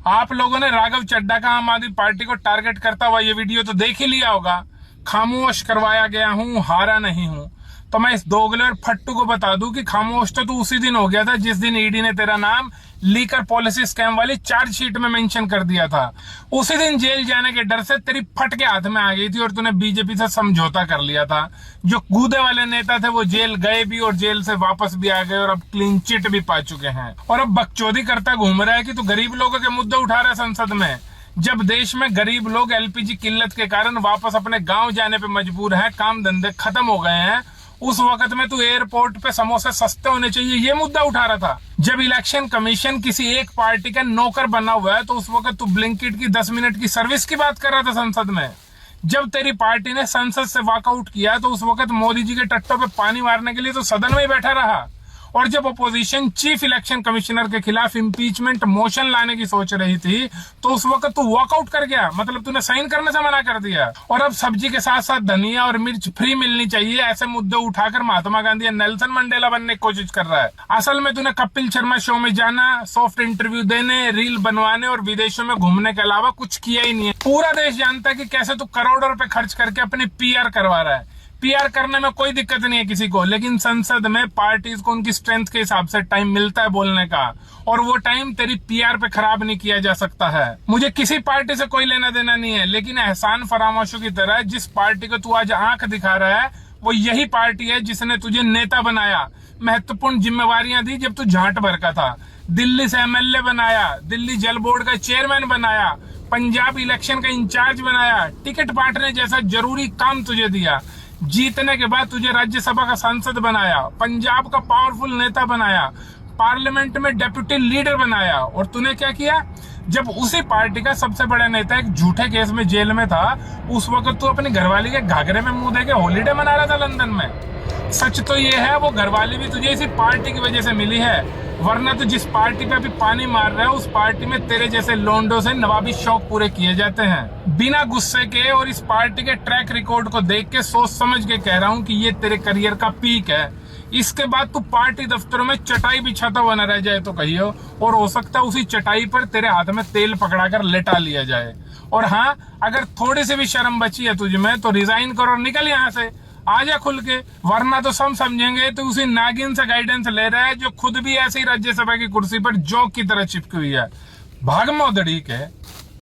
आप लोगों ने राघव चड्ढा का आम आदमी पार्टी को टारगेट करता हुआ ये वीडियो तो देख ही लिया होगा। खामोश करवाया गया हूं, हारा नहीं हूं। तो मैं इस दोगले और फट्टू को बता दूं कि खामोश तो तू उसी दिन हो गया था जिस दिन ईडी ने तेरा नाम लीकर पॉलिसी स्कैम वाली चार्जशीट में मेंशन कर दिया था। उसी दिन जेल जाने के डर से तेरी फट के हाथ में आ गई थी और तूने बीजेपी से समझौता कर लिया था। जो कूदे वाले नेता थे वो जेल गए भी और जेल से वापस भी आ गए और अब क्लीन चिट भी पा चुके हैं। और अब बकचोदी करता घूम रहा है कि तू गरीब लोगों के मुद्दे उठा रहा है संसद में, जब देश में गरीब लोग एलपीजी किल्लत के कारण वापस अपने गांव जाने पे मजबूर हैं, काम धंधे खत्म हो गए हैं। उस वक्त में तू एयरपोर्ट पे समोसे सस्ते होने चाहिए ये मुद्दा उठा रहा था। जब इलेक्शन कमीशन किसी एक पार्टी का नौकर बना हुआ है तो उस वक्त तू ब्लिंकिट की 10 मिनट की सर्विस की बात कर रहा था संसद में। जब तेरी पार्टी ने संसद से वॉकआउट किया तो उस वक्त मोदी जी के टट्टों पे पानी मारने के लिए तो सदन में ही बैठा रहा। और जब अपोजिशन चीफ इलेक्शन कमिश्नर के खिलाफ इंपीचमेंट मोशन लाने की सोच रही थी तो उस वक्त तू वॉकआउट कर गया, मतलब तूने साइन करने से मना कर दिया। और अब सब्जी के साथ साथ धनिया और मिर्च फ्री मिलनी चाहिए ऐसे मुद्दे उठाकर महात्मा गांधी या नेल्सन मंडेला बनने की कोशिश कर रहा है। असल में तूने कपिल शर्मा शो में जाना, सॉफ्ट इंटरव्यू देने, रील बनवाने और विदेशों में घूमने के अलावा कुछ किया ही नहीं है। पूरा देश जानता है कि कैसे तू करोड़ों रुपए खर्च करके अपनी पीआर करवा रहा है। पीआर करने में कोई दिक्कत नहीं है किसी को, लेकिन संसद में पार्टीज को उनकी स्ट्रेंथ के हिसाब से टाइम मिलता है बोलने का, और वो टाइम तेरी पीआर पे खराब नहीं किया जा सकता है। मुझे किसी पार्टी से कोई लेना देना नहीं है, लेकिन एहसान फरामोशों की तरह जिस पार्टी को तू आज आंख दिखा रहा है वो यही पार्टी है जिसने तुझे नेता बनाया, महत्वपूर्ण जिम्मेवारियां दी जब तू झांट भर का था, दिल्ली से एमएलए बनाया, दिल्ली जल बोर्ड का चेयरमैन बनाया, पंजाब इलेक्शन का इंचार्ज बनाया, टिकट बांटने जैसा जरूरी काम तुझे दिया, जीतने के बाद तुझे राज्यसभा का सांसद बनाया, पंजाब का पावरफुल नेता बनाया, पार्लियामेंट में डेप्यूटी लीडर बनाया। और तूने क्या किया? जब उसी पार्टी का सबसे बड़ा नेता एक झूठे केस में जेल में था उस वक्त तू अपनी घरवाली के घाघरे में मुंह देके हॉलीडे मना रहा था लंदन में। सच तो ये है वो घरवाली भी तुझे इसी पार्टी की वजह से मिली है, वरना तो जिस पार्टी पे अभी पानी मार रहा है उस पार्टी में तेरे जैसे लोंडो से नवाबी शौक पूरे किए जाते हैं। बिना गुस्से के और इस पार्टी के ट्रैक रिकॉर्ड को देख के सोच समझ के कह रहा हूँ कि ये तेरे करियर का पीक है। इसके बाद तू पार्टी दफ्तरों में चटाई बिछाता हुआ न रह जाए तो कहियो, और हो सकता है उसी चटाई पर तेरे हाथ में तेल पकड़ाकर लेटा लिया जाए। और हाँ, अगर थोड़ी सी भी शर्म बची है तुझ में तो रिजाइन करो और निकल यहाँ से, आजा खुल के, वरना तो सब समझेंगे तो उसी नागिन से गाइडेंस ले रहा है जो खुद भी ऐसी राज्यसभा की कुर्सी पर जोक की तरह चिपकी हुई है। भाग मोदड़ी के।